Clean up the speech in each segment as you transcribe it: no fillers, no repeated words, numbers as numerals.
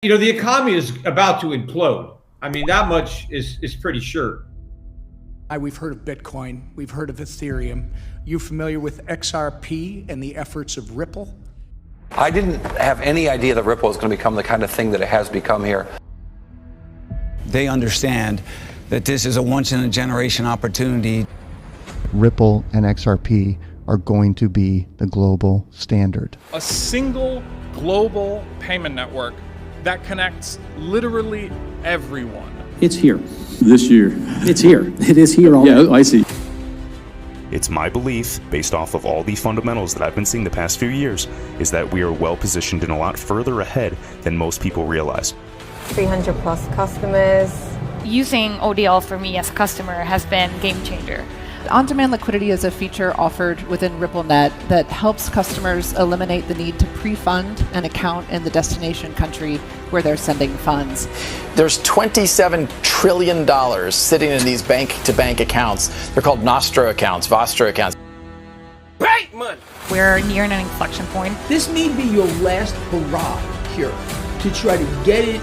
You know, the economy is about to implode. I mean, that much is pretty sure. We've heard of Bitcoin. We've heard of Ethereum. You familiar with XRP and the efforts of Ripple? I didn't have any idea that Ripple was going to become the kind of thing that it has become here. They understand that this is a once-in-a-generation opportunity. Ripple and XRP are going to be the global standard. A single global payment network that connects literally everyone. It's here. This year. It's here. It is here already. Yeah, I see. It's my belief, based off of all the fundamentals that I've been seeing the past few years, is that we are well positioned and a lot further ahead than most people realize. 300 plus customers. Using ODL for me as a customer has been a game changer. On-demand liquidity is a feature offered within RippleNet that helps customers eliminate the need to pre-fund an account in the destination country where they're sending funds. There's $27 trillion sitting in these bank-to-bank accounts. They're called Nostro accounts, Vostro accounts. Bank money! We're near an inflection point. This may be your last hurrah here to try to get it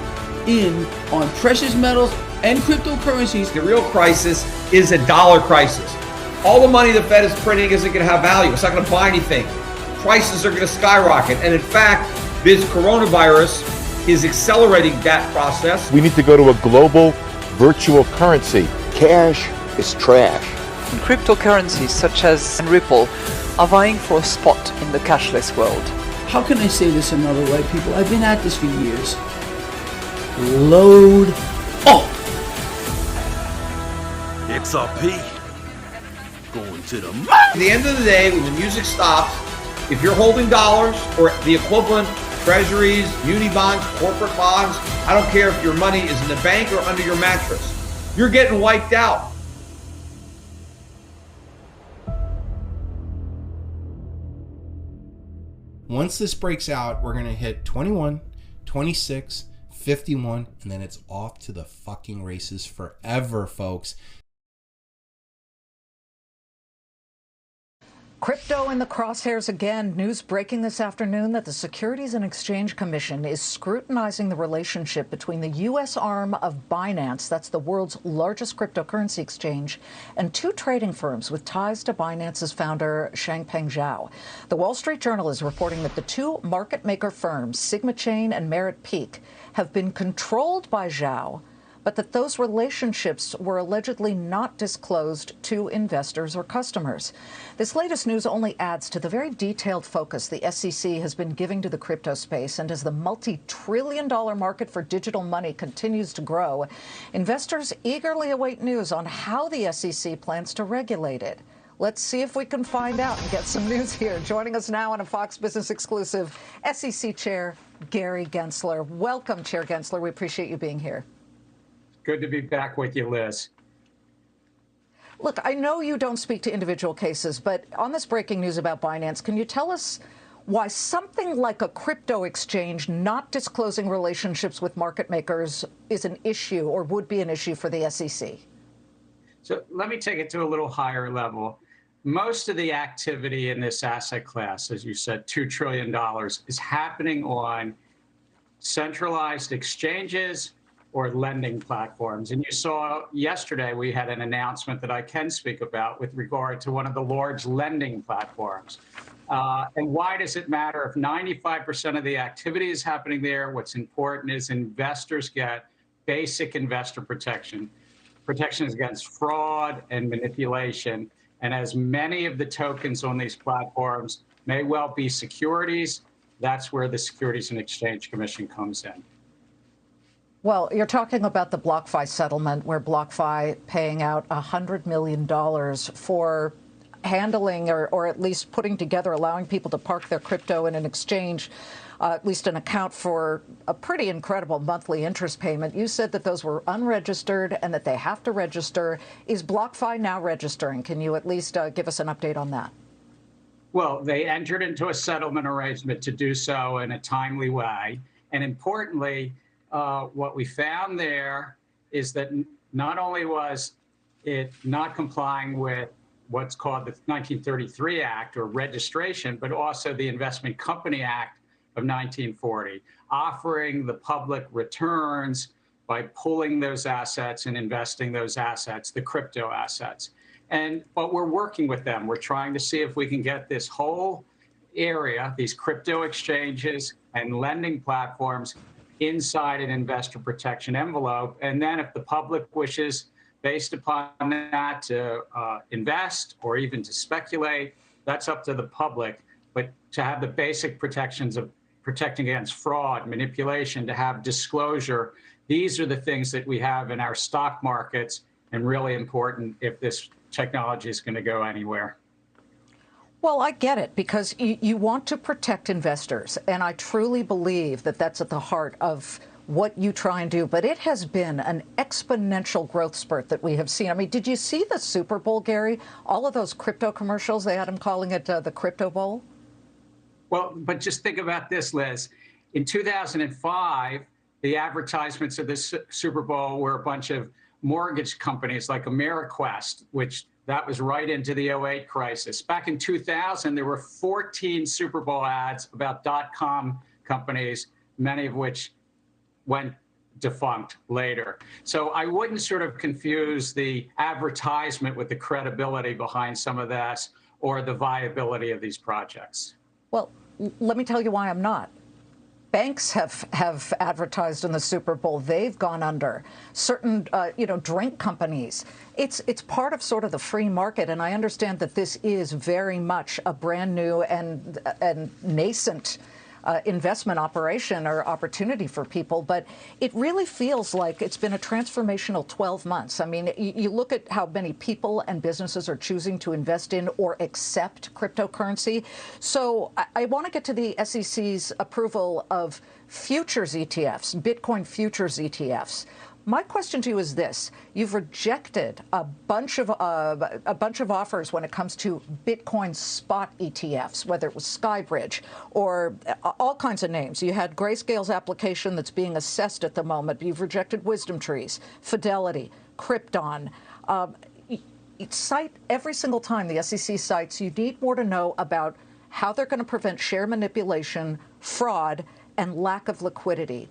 in on precious metals and cryptocurrencies. The real crisis is a dollar crisis. All the money the Fed is printing isn't going to have value. It's not going to buy anything. Prices are going to skyrocket. And in fact, this coronavirus is accelerating that process. We need to go to a global virtual currency. Cash is trash. And cryptocurrencies such as Ripple are vying for a spot in the cashless world. How can I say this another way, people? I've been at this for years. Load up. XRP. Going to the moon. At the end of the day, when the music stops, if you're holding dollars or the equivalent, treasuries, muni bonds, corporate bonds, I don't care if your money is in the bank or under your mattress, you're getting wiped out. Once this breaks out, we're going to hit 21, 26, 51, and then it's off to the fucking races forever, folks. Crypto in the crosshairs again. News breaking this afternoon that the Securities and Exchange Commission is scrutinizing the relationship between the U.S. arm of Binance, that's the world's largest cryptocurrency exchange, and two trading firms with ties to Binance's founder, Changpeng Zhao. The Wall Street Journal is reporting that the two market maker firms, Sigma Chain and Merit Peak, have been controlled by Zhao, but that those relationships were allegedly not disclosed to investors or customers. This latest news only adds to the very detailed focus the SEC has been giving to the crypto space, and as the multi-trillion-dollar market for digital money continues to grow, investors eagerly await news on how the SEC plans to regulate it. Let's see if we can find out and get some news here. Joining us now on a Fox Business exclusive, SEC Chair Gary Gensler. Welcome, Chair Gensler. We appreciate you being here. Good to be back with you, Liz. Look, I know you don't speak to individual cases, but on this breaking news about Binance, can you tell us why something like a crypto exchange not disclosing relationships with market makers is an issue or would be an issue for the SEC? So let me take it to a little higher level. Most of the activity in this asset class, as you said, $2 trillion, is happening on centralized exchanges or lending platforms. And you saw yesterday we had an announcement that I can speak about with regard to one of the large lending platforms. And why does it matter if 95% of the activity is happening there? What's important is investors get basic investor protection, protections against fraud and manipulation. And as many of the tokens on these platforms may well be securities, that's where the Securities and Exchange Commission comes in. Well, you're talking about the BlockFi settlement, where BlockFi paying out $100 million for handling or at least putting together, allowing people to park their crypto in an exchange, at least an account for a pretty incredible monthly interest payment. You said that those were unregistered and that they have to register. Is BlockFi now registering? Can you at least give us an update on that? Well, they entered into a settlement arrangement to do so in a timely way. And importantly, what we found there is that not only was it not complying with what's called the 1933 Act or registration, but also the Investment Company Act of 1940, offering the public returns by pulling those assets and investing those assets, the crypto assets. But we're working with them. We're trying to see if we can get this whole area, these crypto exchanges and lending platforms, inside an investor protection envelope. And then if the public wishes, based upon that, to invest or even to speculate, that's up to the public. But to have the basic protections of protecting against fraud, manipulation, to have disclosure, these are the things that we have in our stock markets, and really important if this technology is going to go anywhere. Well, I get it, because you want to protect investors, and I truly believe that that's at the heart of what you try and do. But it has been an exponential growth spurt that we have seen. I mean, did you see the Super Bowl, Gary? All of those crypto commercials, they had them calling it the Crypto Bowl. Well, but just think about this, Liz. In 2005, the advertisements of this Super Bowl were a bunch of mortgage companies like AmeriQuest, which that was right into the 2008 crisis. Back in 2000, there were 14 Super Bowl ads about .com companies, many of which went defunct later. So I wouldn't sort of confuse the advertisement with the credibility behind some of this or the viability of these projects. Well, let me tell you why I'm not. Banks have advertised in the Super Bowl. They've gone under. Certain, drink companies. It's part of sort of the free market, and I understand that this is very much a brand new and nascent investment operation or opportunity for people, but it really feels like it's been a transformational 12 months. I mean, you look at how many people and businesses are choosing to invest in or accept cryptocurrency. So I want to get to the SEC's approval of futures ETFs, Bitcoin futures ETFs. My question to you is this: you've rejected a bunch of offers when it comes to Bitcoin spot ETFs, whether it was Skybridge or all kinds of names. You had Grayscale's application that's being assessed at the moment. You've rejected Wisdom Trees, Fidelity, Krypton. Cite every single time the SEC cites, you need more to know about how they're going to prevent share manipulation, fraud, and lack of liquidity.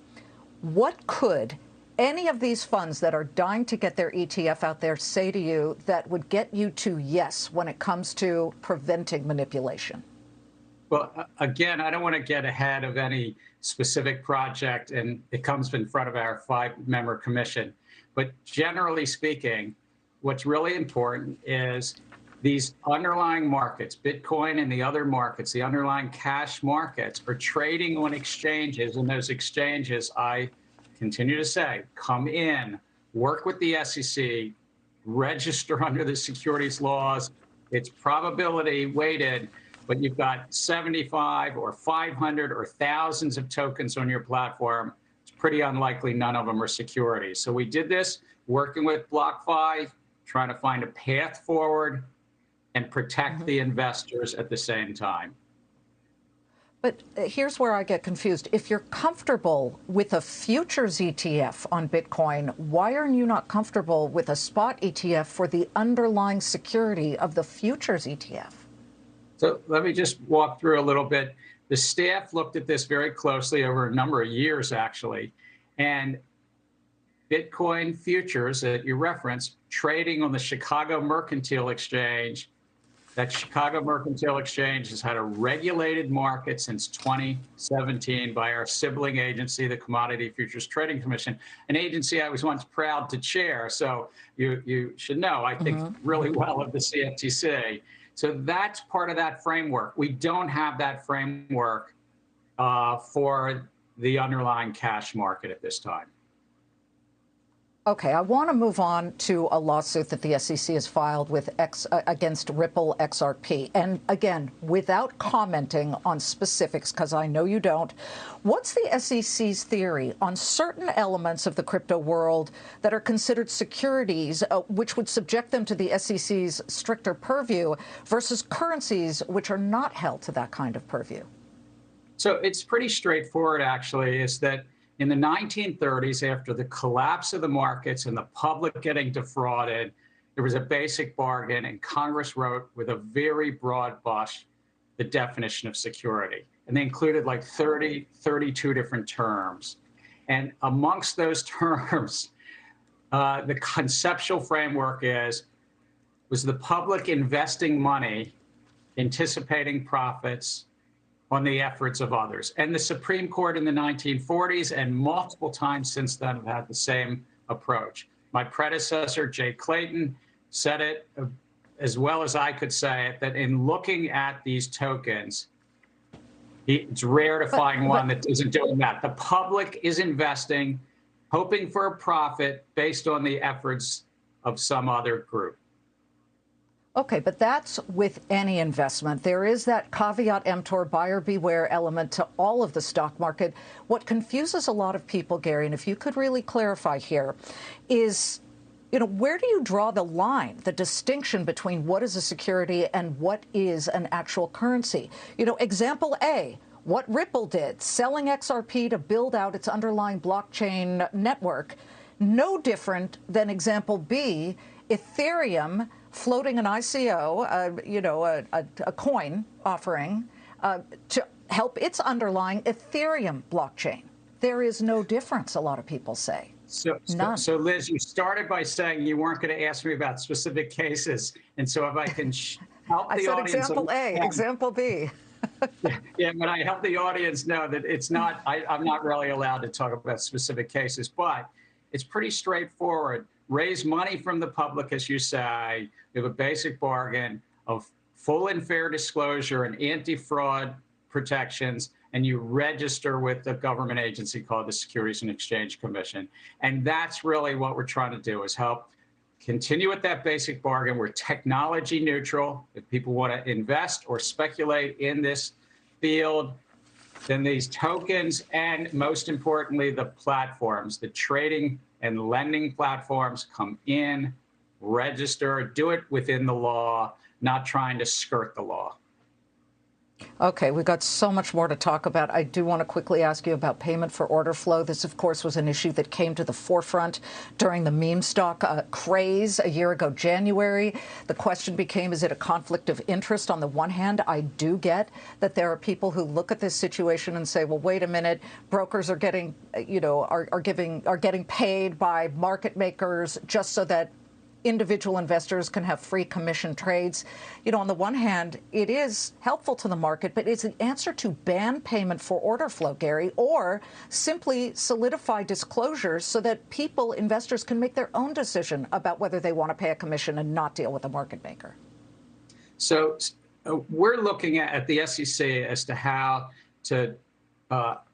What could any of these funds that are dying to get their ETF out there say to you that would get you to yes when it comes to preventing manipulation? Well, again, I don't want to get ahead of any specific project, and it comes in front of our 5-member commission. But generally speaking, what's really important is these underlying markets, Bitcoin and the other markets, the underlying cash markets, are trading on exchanges, and those exchanges, I continue to say, come in, work with the SEC, register under the securities laws. It's probability weighted, but you've got 75 or 500 or thousands of tokens on your platform. It's pretty unlikely none of them are securities. So we did this working with BlockFi, trying to find a path forward and protect the investors at the same time. But here's where I get confused. If you're comfortable with a futures ETF on Bitcoin, why are you not comfortable with a spot ETF for the underlying security of the futures ETF? So let me just walk through a little bit. The staff looked at this very closely over a number of years, actually. And Bitcoin futures that you referenced, trading on the Chicago Mercantile Exchange. That Chicago Mercantile Exchange has had a regulated market since 2017 by our sibling agency, the Commodity Futures Trading Commission, an agency I was once proud to chair. So you should know, I think really well of the CFTC. So that's part of that framework. We don't have that framework for the underlying cash market at this time. Okay, I want to move on to a lawsuit that the SEC has filed with against Ripple XRP. And again, without commenting on specifics, because I know you don't, what's the SEC's theory on certain elements of the crypto world that are considered securities, which would subject them to the SEC's stricter purview, versus currencies which are not held to that kind of purview? So it's pretty straightforward, actually, is that in the 1930s, after the collapse of the markets and the public getting defrauded, there was a basic bargain, and Congress wrote with a very broad brush the definition of security. and they included like 32 different terms. And amongst those terms, the conceptual framework was the public investing money, anticipating profits on the efforts of others. And the Supreme Court in the 1940s and multiple times since then have had the same approach. My predecessor, Jay Clayton, said it as well as I could say it, that in looking at these tokens, it's rare to find one that isn't doing that. The public is investing, hoping for a profit based on the efforts of some other group. Okay, but that's with any investment. There is that caveat emptor, buyer beware element to all of the stock market. What confuses a lot of people, Gary, and if you could really clarify here, is, where do you draw the line, the distinction between what is a security and what is an actual currency? Example A, what Ripple did, selling XRP to build out its underlying blockchain network, no different than example B, Ethereum floating an ICO, a coin offering to help its underlying Ethereum blockchain. There is no difference, a lot of people say. None. So Liz, you started by saying you weren't going to ask me about specific cases. And so if I can help the audience. I said example A, example B. Yeah, but I help the audience know that it's not, I'm not really allowed to talk about specific cases, but it's pretty straightforward. Raise money from the public, as you say. We have a basic bargain of full and fair disclosure and anti-fraud protections, and you register with the government agency called the Securities and Exchange Commission. And that's really what we're trying to do, is help continue with that basic bargain. We're technology neutral. If people want to invest or speculate in this field, then these tokens and, most importantly, the platforms, the trading and lending platforms, come in, register, do it within the law, not trying to skirt the law. Okay, we've got so much more to talk about. I do want to quickly ask you about payment for order flow. This, of course, was an issue that came to the forefront during the meme stock craze a year ago, January. The question became, is it a conflict of interest? On the one hand, I do get that there are people who look at this situation and say, well, wait a minute, brokers are getting, are getting paid by market makers just so that individual investors can have free commission trades. On the one hand, it is helpful to the market, but is the answer to ban payment for order flow, Gary, or simply solidify disclosures so that investors can make their own decision about whether they want to pay a commission and not deal with a market maker? So we're looking at the SEC as to how to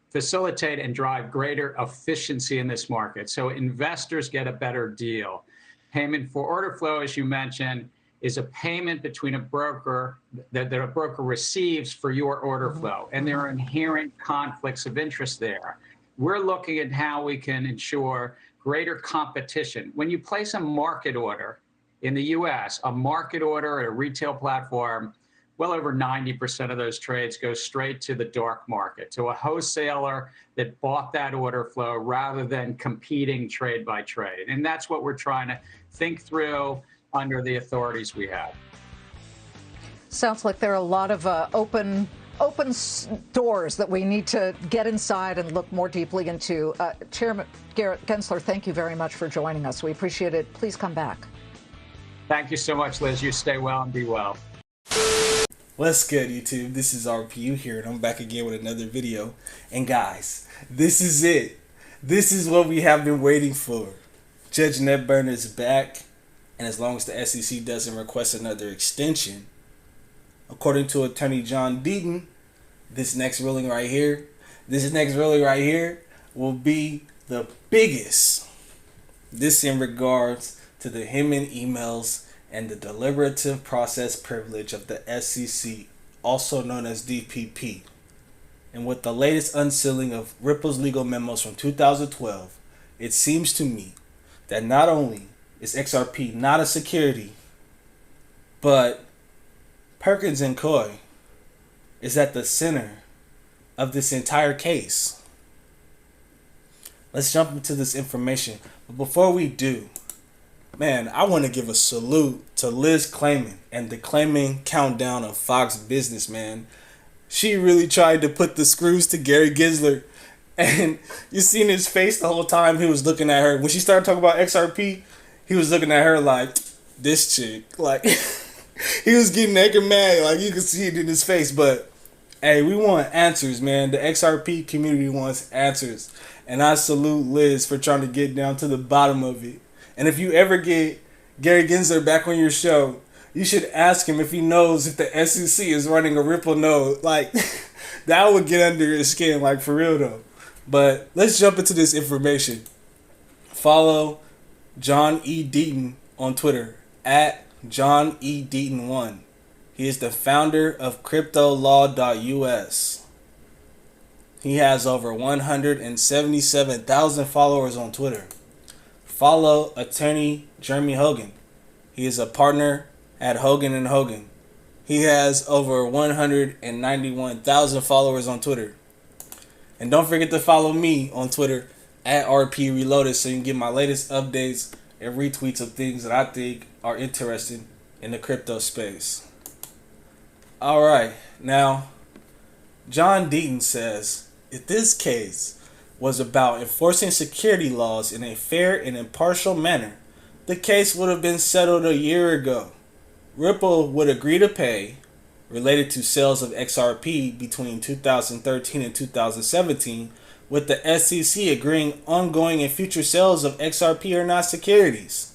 facilitate and drive greater efficiency in this market so investors get a better deal. Payment for order flow, as you mentioned, is a payment between a broker that a broker receives for your order flow, and there are inherent conflicts of interest there. We're looking at how we can ensure greater competition. When you place a market order in the US, a market order at a retail platform, well over 90% of those trades go straight to the dark market, to a wholesaler that bought that order flow rather than competing trade by trade. And that's what we're trying to think through under the authorities we have. Sounds like there are a lot of open doors that we need to get inside and look more deeply into. Chairman Garrett Gensler, thank you very much for joining us. We appreciate it. Please come back. Thank you so much, Liz. You stay well and be well. What's good, YouTube? This is RPU here, and I'm back again with another video. And guys, this is it. This is what we have been waiting for. Judge Netburn is back, and as long as the SEC doesn't request another extension, according to Attorney John Deaton, this next ruling right here will be the biggest. This in regards to the Hinman emails and the deliberative process privilege of the SEC, also known as DPP. And with the latest unsealing of Ripple's legal memos from 2012, it seems to me that not only is XRP not a security, but Perkins Coie is at the center of this entire case. Let's jump into this information. But before we do, man, I want to give a salute to Liz Claman and the Claman Countdown of Fox Business, man. she really tried to put the screws to Gary Gensler. And you seen his face the whole time he was looking at her. When she started talking about XRP, he was looking at her like, this chick. Like, he was getting naked mad. Like, you could see it in his face. But, hey, we want answers, man. The XRP community wants answers. And I salute Liz for trying to get down to the bottom of it. And if you ever get Gary Gensler back on your show, you should ask him if he knows if the SEC is running a Ripple node. Like, that would get under his skin, like, for real, though. But let's jump into this information. Follow John E. Deaton on Twitter, at John E. Deaton1. He is the founder of CryptoLaw.us. He has over 177,000 followers on Twitter. Follow attorney Jeremy Hogan. He is a partner at Hogan & Hogan. He has over 191,000 followers on Twitter. And don't forget to follow me on Twitter at RPUReloaded so you can get my latest updates and retweets of things that I think are interesting in the crypto space. Alright, now, John Deaton says, if this case was about enforcing security laws in a fair and impartial manner, the case would have been settled a year ago. Ripple would agree to pay, related to sales of XRP between 2013 and 2017, with the SEC agreeing ongoing and future sales of XRP are not securities.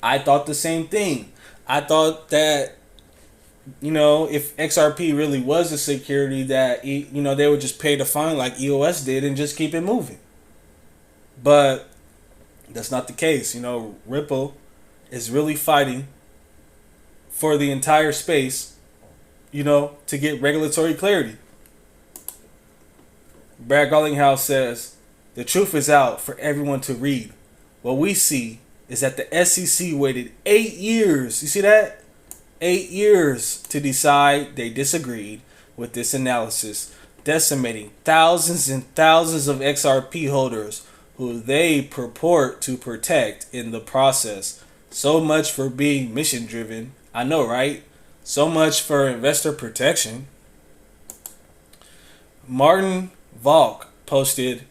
I thought the same thing. I thought that, if XRP really was a security, that, they would just pay the fine like EOS did and just keep it moving. But that's not the case. Ripple is really fighting for the entire space, to get regulatory clarity. Brad Garlinghouse says, the truth is out for everyone to read. What we see is that the SEC waited 8 years. You see that? 8 years to decide they disagreed with this analysis, decimating thousands and thousands of XRP holders who they purport to protect in the process. So much for being mission driven. I know, right? So much for investor protection. Martin Valk posted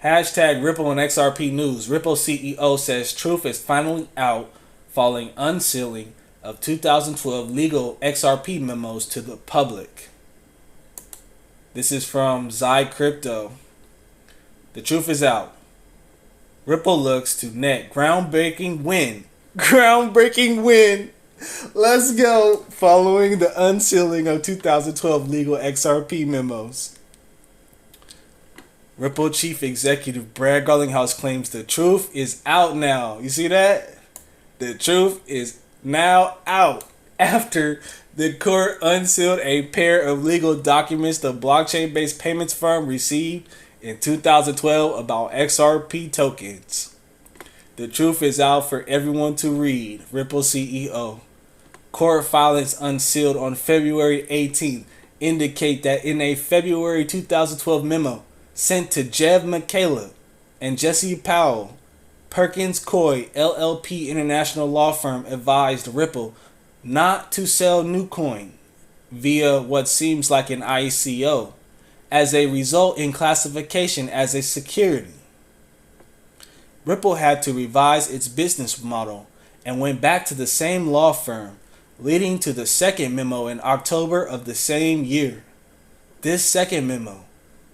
hashtag Ripple and XRP news. Ripple CEO says truth is finally out following unsealing of 2012 legal XRP memos to the public. This is from Zai Crypto. The truth is out. Ripple looks to net groundbreaking win. Groundbreaking win. Let's go. Following the unsealing of 2012 legal XRP memos. Ripple Chief Executive Brad Garlinghouse claims the truth is out now. You see that? The truth is now out after the court unsealed a pair of legal documents the blockchain-based payments firm received in 2012 about XRP tokens. The truth is out for everyone to read. Ripple CEO. Court filings unsealed on February 18th indicate that in a February 2012 memo sent to Jeb McCaleb and Jesse Powell, Perkins Coie LLP international law firm advised Ripple not to sell new coin via what seems like an ICO as a result in classification as a security. Ripple had to revise its business model and went back to the same law firm, leading to the second memo in October of the same year. This second memo,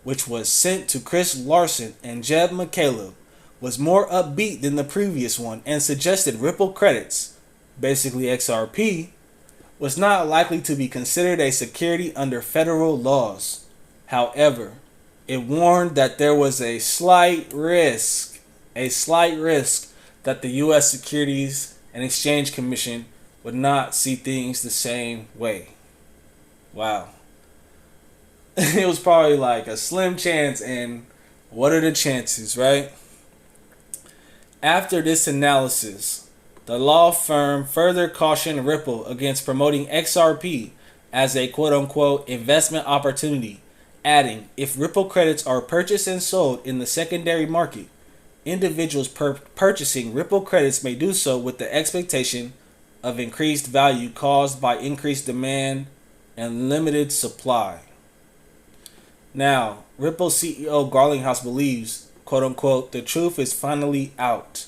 which was sent to Chris Larson and Jeb McCaleb, was more upbeat than the previous one and suggested Ripple credits, basically XRP, was not likely to be considered a security under federal laws. However, it warned that there was a slight risk that the U.S. Securities and Exchange Commission would not see things the same way. Wow. It was probably like a slim chance, and what are the chances, right? After this analysis, the law firm further cautioned Ripple against promoting XRP as a quote-unquote investment opportunity, adding, if Ripple credits are purchased and sold in the secondary market, individuals purchasing Ripple credits may do so with the expectation of increased value caused by increased demand and limited supply. Now, Ripple CEO Garlinghouse believes, quote unquote, the truth is finally out.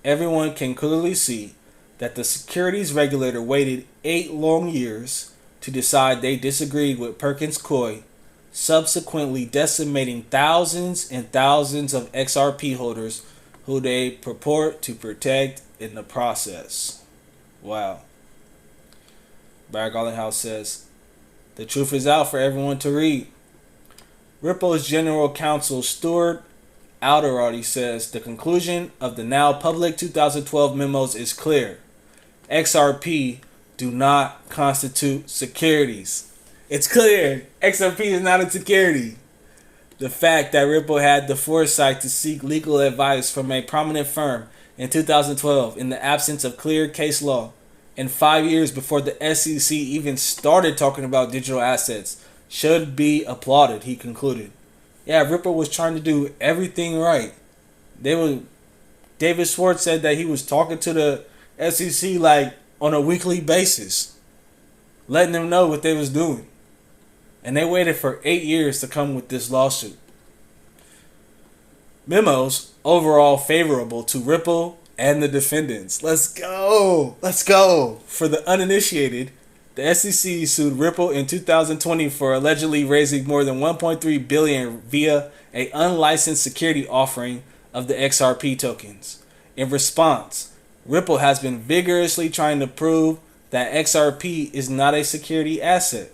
Everyone can clearly see that the securities regulator waited 8 long years to decide they disagreed with Perkins Coie, subsequently decimating thousands and thousands of XRP holders who they purport to protect in the process. Wow. Brad Garlinghouse says, the truth is out for everyone to read. Ripple's General Counsel Stuart Alderati says, the conclusion of the now public 2012 memos is clear. XRP do not constitute securities. It's clear. XRP is not a security. The fact that Ripple had the foresight to seek legal advice from a prominent firm in 2012 in the absence of clear case law and 5 years before the SEC even started talking about digital assets should be applauded, he concluded. Yeah, Ripple was trying to do everything right. David Schwartz said that he was talking to the SEC like on a weekly basis, letting them know what they was doing. And they waited for 8 years to come with this lawsuit. Memos overall favorable to Ripple and the defendants. Let's go. Let's go. For the uninitiated, the SEC sued Ripple in 2020 for allegedly raising more than $1.3 billion via an unlicensed security offering of the XRP tokens. In response, Ripple has been vigorously trying to prove that XRP is not a security asset.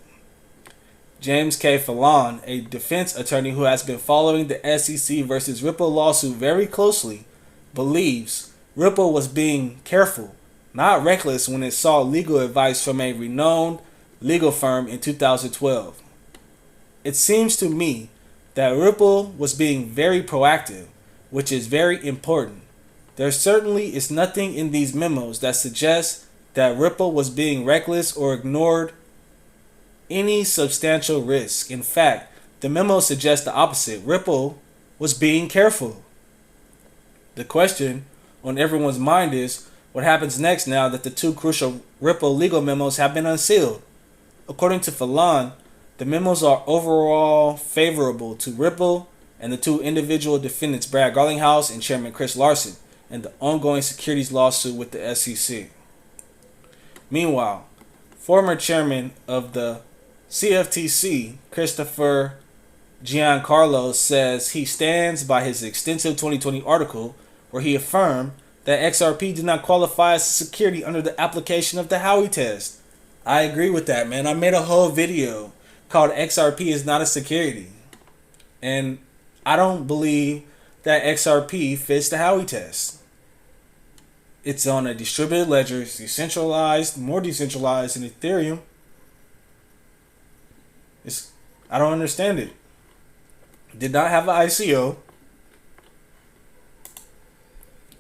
James K. Fallon, a defense attorney who has been following the SEC versus Ripple lawsuit very closely, believes Ripple was being careful, not reckless, when it sought legal advice from a renowned legal firm in 2012. It seems to me that Ripple was being very proactive, which is very important. There certainly is nothing in these memos that suggests that Ripple was being reckless or ignored any substantial risk. In fact, the memo suggests the opposite. Ripple was being careful. The question on everyone's mind is, what happens next now that the 2 crucial Ripple legal memos have been unsealed? According to Fallon, the memos are overall favorable to Ripple and the 2 individual defendants, Brad Garlinghouse and Chairman Chris Larsen, and the ongoing securities lawsuit with the SEC. Meanwhile, former chairman of the CFTC, Christopher Giancarlo, says he stands by his extensive 2020 article where he affirmed that XRP did not qualify as a security under the application of the Howey test. I agree with that, man. I made a whole video called XRP is not a security. And I don't believe that XRP fits the Howey test. It's on a distributed ledger. It's decentralized, more decentralized than Ethereum. I don't understand it. Did not have an ICO.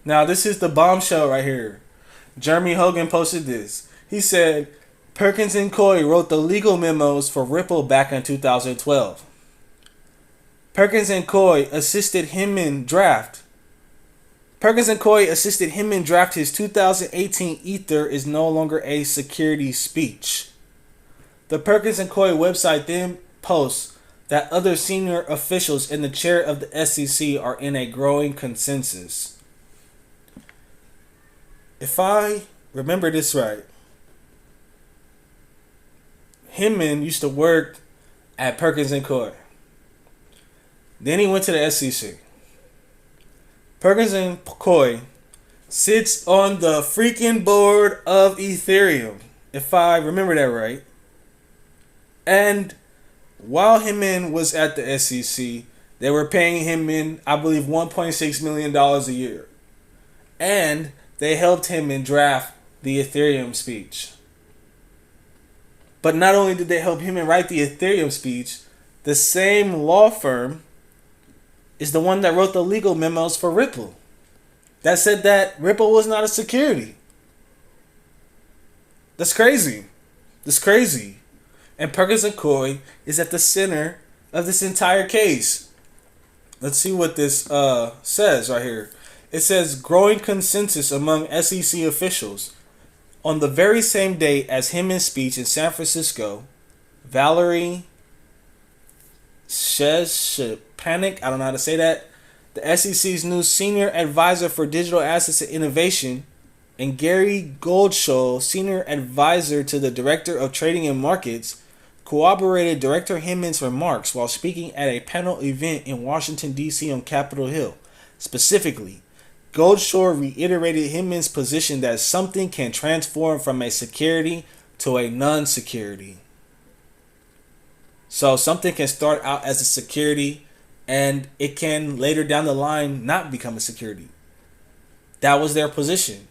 Now, this is the bombshell right here. Jeremy Hogan posted this. He said, Perkins and Coie wrote the legal memos for Ripple back in 2012. Perkins and Coie assisted him in draft. His 2018 Ether is no longer a security speech. The Perkins and Coie website then posts that other senior officials and the chair of the SEC are in a growing consensus. If I remember this right, Hinman used to work at Perkins and Coie. Then he went to the SEC. Perkins and Coie sits on the freaking board of Ethereum, if I remember that right. And while Hinman was at the SEC, they were paying Hinman, I believe, $1.6 million a year. And they helped Hinman draft the Ethereum speech. But not only did they help Hinman write the Ethereum speech, the same law firm is the one that wrote the legal memos for Ripple that said that Ripple was not a security. That's crazy. That's crazy. And Perkins and Coie is at the center of this entire case. Let's see what this says right here. It says, growing consensus among SEC officials. On the very same day as Hinman's speech in San Francisco, Valerie Sheshpanik, I don't know how to say that, the SEC's new senior advisor for digital assets and innovation, and Gary Goldshaw, senior advisor to the director of trading and markets, corroborated Director Hinman's remarks while speaking at a panel event in Washington, D.C. on Capitol Hill. Specifically, Goldshaw reiterated Hinman's position that something can transform from a security to a non-security. So something can start out as a security and it can later down the line not become a security. That was their position.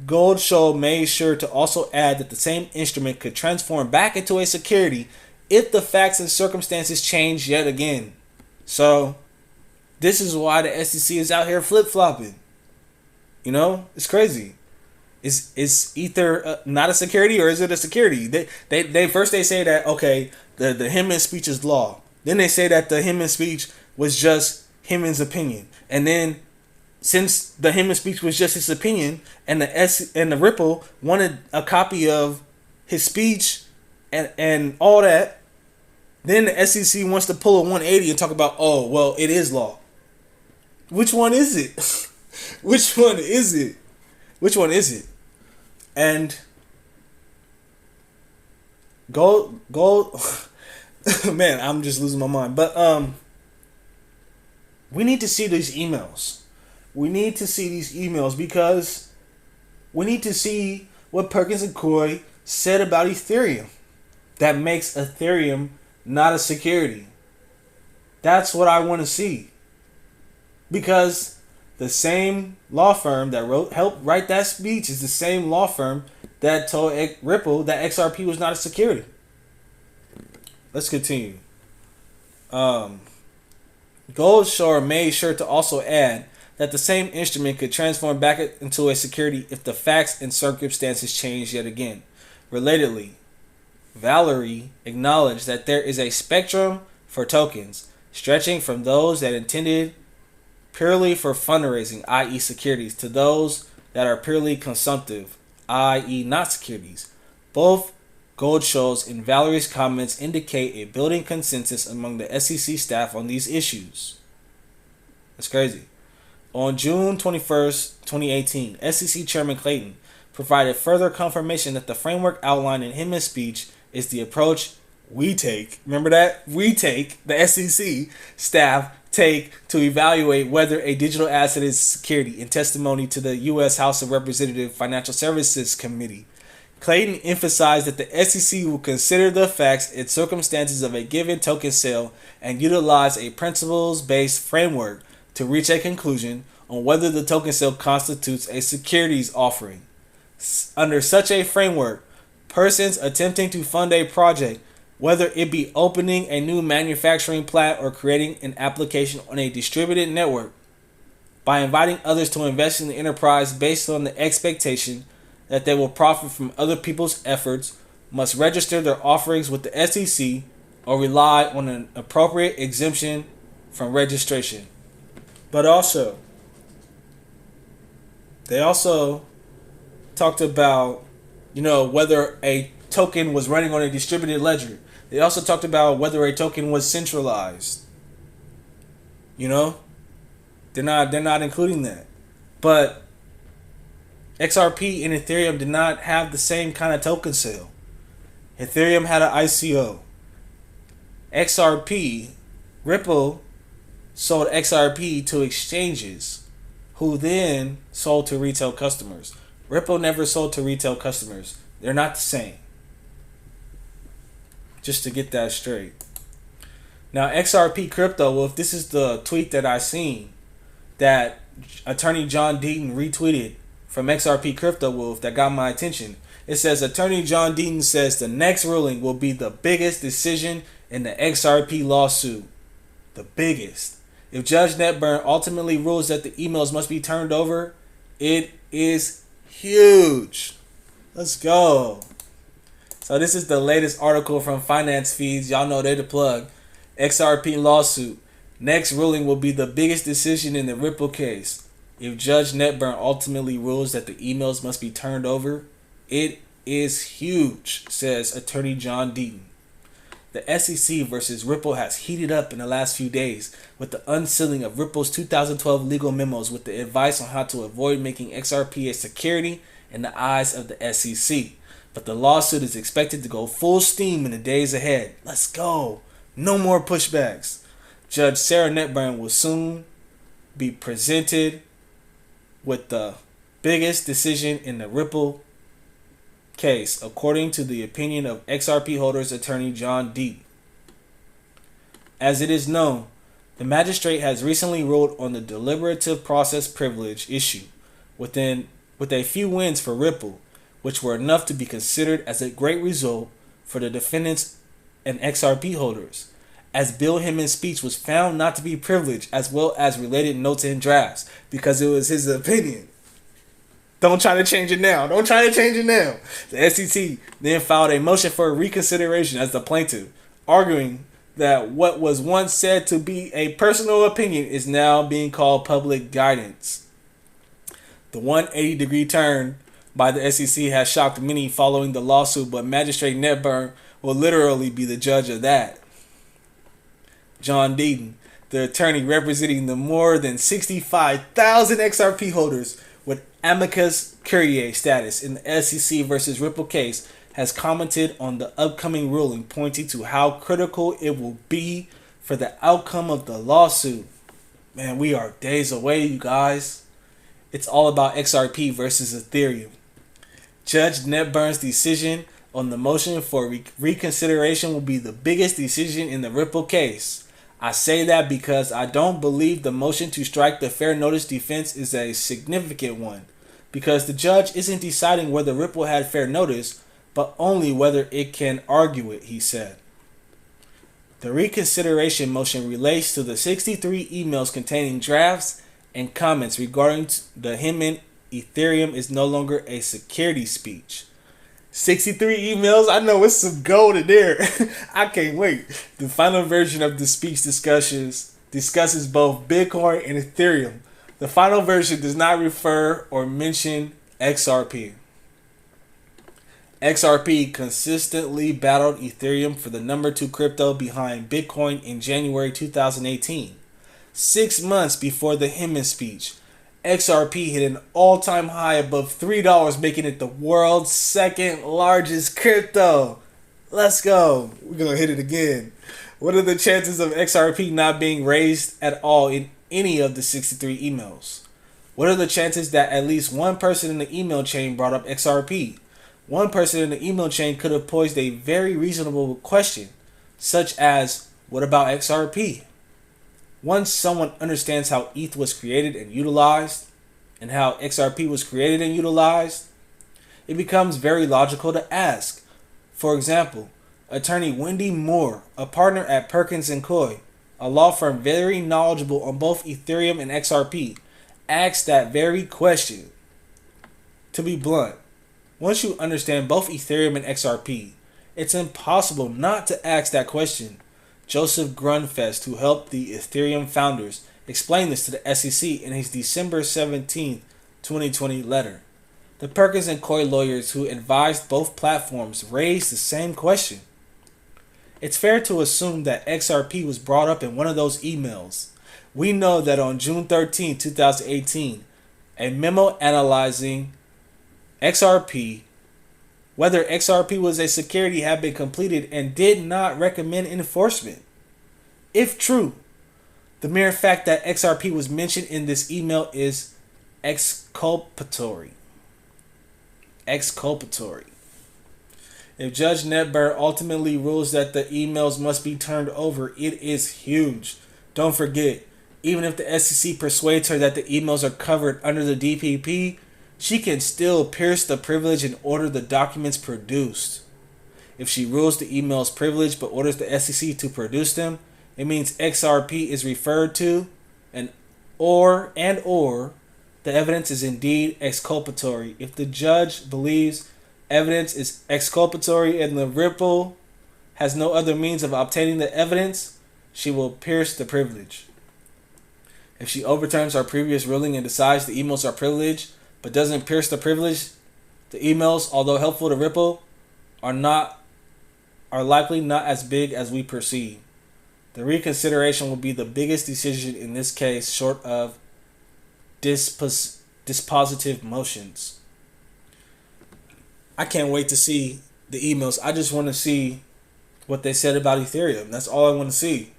Goldshaw made sure to also add that the same instrument could transform back into a security if the facts and circumstances change yet again. So this is why the SEC is out here flip-flopping. You know, it's crazy. Is Ether not a security or is it a security? They first they say that, okay, the Hinman speech is law. Then they say that the Hinman speech was just Hinman's opinion. And then since the Hinman speech was just his opinion and the Ripple wanted a copy of his speech and all that, then the SEC wants to pull a 180 and talk about, oh, well, it is law. Which one is it? Which one is it? Which one is it? And gold man, I'm just losing my mind. But we need to see these emails. We need to see these emails because we need to see what Perkins Coie said about Ethereum. That makes Ethereum not a security. That's what I want to see. Because the same law firm that helped write that speech is the same law firm that told Ripple that XRP was not a security. Let's continue. Goldshaw made sure to also add that the same instrument could transform back into a security if the facts and circumstances change yet again. Relatedly, Valerie acknowledged that there is a spectrum for tokens, stretching from those that intended purely for fundraising, i.e. securities, to those that are purely consumptive, i.e. not securities. Both Goldshaw's and Valerie's comments indicate a building consensus among the SEC staff on these issues. That's crazy. On June 21st, 2018, SEC Chairman Clayton provided further confirmation that the framework outlined in Hinman's speech is the approach we take. Remember that? We take, the SEC staff take to evaluate whether a digital asset is security in testimony to the U.S. House of Representatives Financial Services Committee. Clayton emphasized that the SEC will consider the facts and circumstances of a given token sale and utilize a principles-based framework to reach a conclusion on whether the token sale constitutes a securities offering. Under such a framework, persons attempting to fund a project, whether it be opening a new manufacturing plant or creating an application on a distributed network, by inviting others to invest in the enterprise based on the expectation that they will profit from other people's efforts, must register their offerings with the SEC or rely on an appropriate exemption from registration. But also, they also talked about, whether a token was running on a distributed ledger. They also talked about whether a token was centralized. They're not including that. But XRP and Ethereum did not have the same kind of token sale. Ethereum had an ICO. XRP, Ripple sold XRP to exchanges, who then sold to retail customers. Ripple never sold to retail customers. They're not the same. Just to get that straight. Now, XRP Crypto Wolf, this is the tweet that I seen that Attorney John Deaton retweeted from XRP Crypto Wolf that got my attention. It says, Attorney John Deaton says the next ruling will be the biggest decision in the XRP lawsuit. The biggest. If Judge Netburn ultimately rules that the emails must be turned over, it is huge. Let's go. So this is the latest article from Finance Feeds. Y'all know they're the plug. XRP lawsuit. Next ruling will be the biggest decision in the Ripple case. If Judge Netburn ultimately rules that the emails must be turned over, it is huge, says Attorney John Deaton. The SEC versus Ripple has heated up in the last few days with the unsealing of Ripple's 2012 legal memos with the advice on how to avoid making XRP a security in the eyes of the SEC. But the lawsuit is expected to go full steam in the days ahead. Let's go. No more pushbacks. Judge Sarah Netburn will soon be presented with the biggest decision in the Ripple case, according to the opinion of XRP holders attorney John Deaton. As it is known, the magistrate has recently ruled on the deliberative process privilege issue with a few wins for Ripple, which were enough to be considered as a great result for the defendants and XRP holders, as Bill Hemmon's speech was found not to be privileged, as well as related notes and drafts, because it was his opinion. Don't try to change it now. Don't try to change it now. The SEC then filed a motion for reconsideration as the plaintiff, arguing that what was once said to be a personal opinion is now being called public guidance. The 180-degree turn by the SEC has shocked many following the lawsuit, but Magistrate Netburn will literally be the judge of that. John Deaton, the attorney representing the more than 65,000 XRP holders with amicus curiae status in the SEC versus Ripple case, has commented on the upcoming ruling, pointing to how critical it will be for the outcome of the lawsuit. Man, we are days away, you guys. It's all about XRP versus Ethereum. Judge Netburn's decision on the motion for reconsideration will be the biggest decision in the Ripple case. I say that because I don't believe the motion to strike the fair notice defense is a significant one, because the judge isn't deciding whether Ripple had fair notice, but only whether it can argue it, he said. The reconsideration motion relates to the 63 emails containing drafts and comments regarding the Hemmon Ethereum is no longer a security speech. 63 emails? I know it's some gold in there. I can't wait. The final version of the speech discusses both Bitcoin and Ethereum. The final version does not refer or mention XRP. XRP consistently battled Ethereum for the number 2 crypto behind Bitcoin in January 2018. 6 months before the Hemmon speech, XRP hit an all-time high above $3, making it the world's second largest crypto. Let's go. We're going to hit it again. What are the chances of XRP not being raised at all in any of the 63 emails? What are the chances that at least one person in the email chain brought up XRP? One person in the email chain could have posed a very reasonable question, such as, what about XRP? Once someone understands how ETH was created and utilized, and how XRP was created and utilized, it becomes very logical to ask. For example, attorney Wendy Moore, a partner at Perkins Coie, a law firm very knowledgeable on both Ethereum and XRP, asked that very question. To be blunt, once you understand both Ethereum and XRP, it's impossible not to ask that question. Joseph Grunfest, who helped the Ethereum founders, explained this to the SEC in his December 17, 2020 letter. The Perkins Coie lawyers who advised both platforms raised the same question. It's fair to assume that XRP was brought up in one of those emails. We know that on June 13, 2018, a memo analyzing XRP, whether XRP was a security, had been completed and did not recommend enforcement. If true, the mere fact that XRP was mentioned in this email is exculpatory. Exculpatory. If Judge Netburn ultimately rules that the emails must be turned over, it is huge. Don't forget, even if the SEC persuades her that the emails are covered under the DPP, she can still pierce the privilege and order the documents produced. If she rules the emails privileged but orders the SEC to produce them, it means XRP is referred to and or the evidence is indeed exculpatory. If the judge believes evidence is exculpatory and the Ripple has no other means of obtaining the evidence, she will pierce the privilege. If she overturns our previous ruling and decides the emails are privileged but doesn't pierce the privilege, the emails, although helpful to Ripple, are are likely not as big as we perceive. The reconsideration will be the biggest decision in this case, short of dispositive motions. I can't wait to see the emails. I just want to see what they said about Ethereum. That's all I want to see.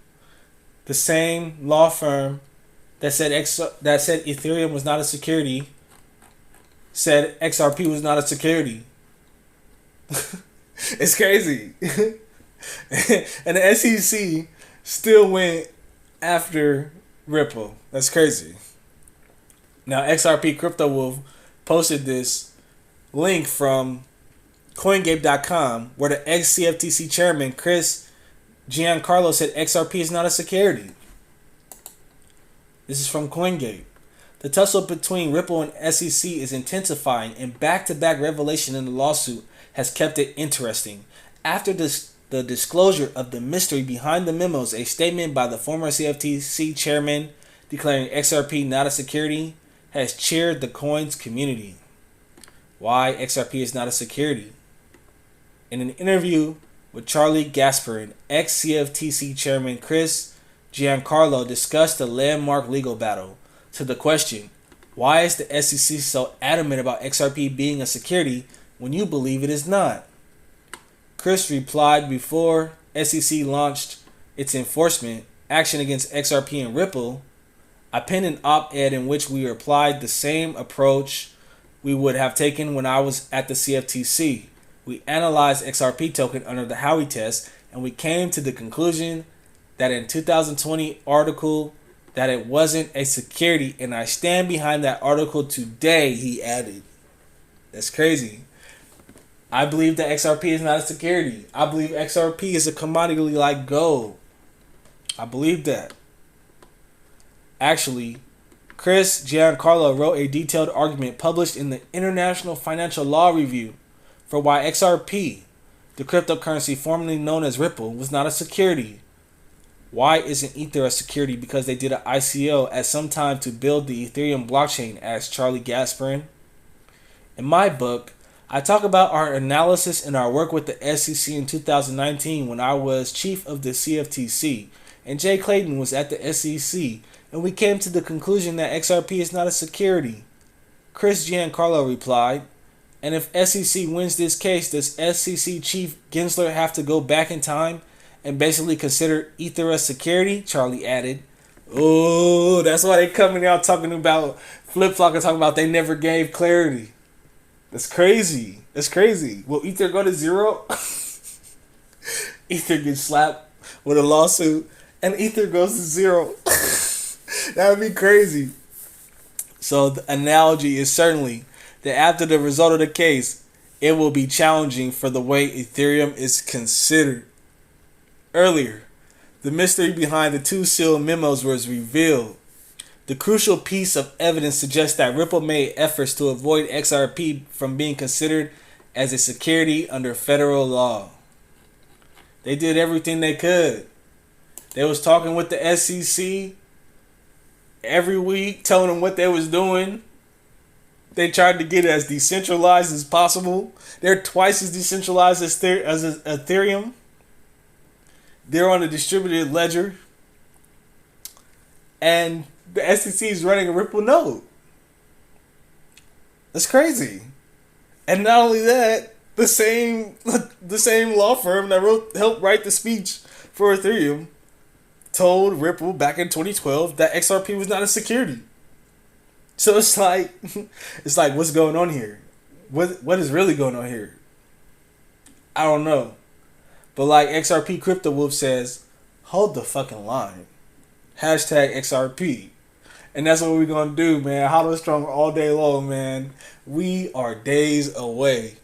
The same law firm that said Ethereum was not a security said XRP was not a security. It's crazy. And the SEC still went after Ripple. That's crazy. Now, XRP Crypto Wolf posted this link from CoinGape.com where the ex-CFTC chairman Chris Giancarlo said XRP is not a security. This is from CoinGape. The tussle between Ripple and SEC is intensifying, and back-to-back revelation in the lawsuit has kept it interesting. After the disclosure of the mystery behind the memos, a statement by the former CFTC chairman declaring XRP not a security has cheered the coins community. Why XRP is not a security? In an interview with Charlie Gasperin, ex-CFTC chairman Chris Giancarlo discussed the landmark legal battle. To the question, why is the SEC so adamant about XRP being a security when you believe it is not? Chris replied before SEC launched its enforcement action against XRP and Ripple, I penned an op-ed in which we applied the same approach we would have taken when I was at the CFTC. We analyzed XRP token under the Howey test, and we came to the conclusion that in 2020 article that it wasn't a security, and I stand behind that article today, he added. That's crazy. I believe that XRP is not a security. I believe XRP is a commodity like gold. I believe that. Actually, Chris Giancarlo wrote a detailed argument published in the International Financial Law Review for why XRP, the cryptocurrency formerly known as Ripple, was not a security. Why isn't Ether a security? Because they did an ICO at some time to build the Ethereum blockchain, asked Charlie Gasperin. In my book, I talk about our analysis and our work with the SEC in 2019 when I was chief of the CFTC and Jay Clayton was at the SEC, and we came to the conclusion that XRP is not a security. Chris Giancarlo replied, and if SEC wins this case, does SEC Chief Gensler have to go back in time and basically consider Ether a security? Charlie added. Oh, that's why they coming out talking about flip-flop and talking about they never gave clarity. That's crazy. That's crazy. Will Ether go to zero? Ether gets slapped with a lawsuit and Ether goes to zero. That would be crazy. So the analogy is certainly that after the result of the case, it will be challenging for the way Ethereum is considered. Earlier, the mystery behind the two sealed memos was revealed. The crucial piece of evidence suggests that Ripple made efforts to avoid XRP from being considered as a security under federal law. They did everything they could. They was talking with the SEC every week, telling them what they was doing. They tried to get it as decentralized as possible. They're twice as decentralized as Ethereum. They're on a distributed ledger. And the SEC is running a Ripple node. That's crazy. And not only that, the same law firm that helped write the speech for Ethereum told Ripple back in 2012 that XRP was not a security. So it's like what's going on here? What is really going on here? I don't know. But like XRP Crypto Wolf says, hold the fucking line. Hashtag XRP. And that's what we're going to do, man. Hollow Strong all day long, man. We are days away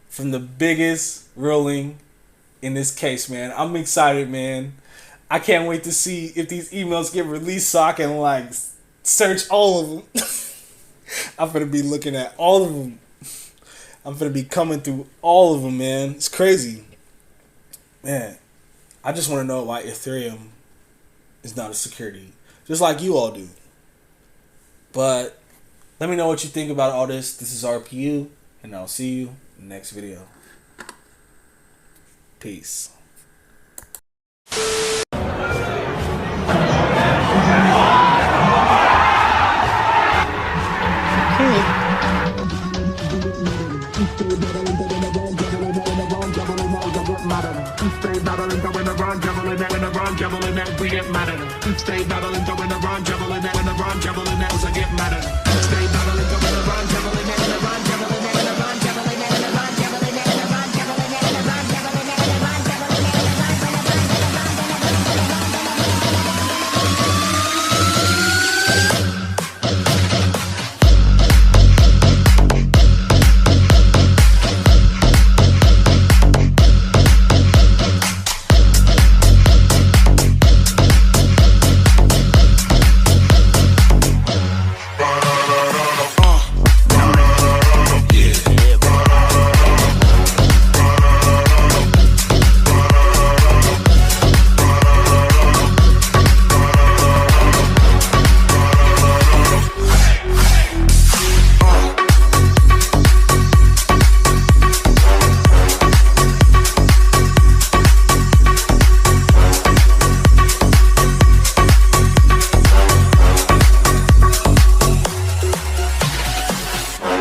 from the biggest ruling in this case, man. I'm excited, man. I can't wait to see if these emails get released so I can like search all of them. I'm going to be looking at all of them. I'm going to be coming through all of them, man. It's crazy. Man, I just want to know why Ethereum is not a security. Just like you all do. But let me know what you think about all this. This is RPU, and I'll see you in the next video. Peace. Stay battling, going around, juggling that, when around, juggling that, we get mad at them. Stay battling, going around, juggling that, when around, juggling that, I get mad at them. Stay battling, going around, juggling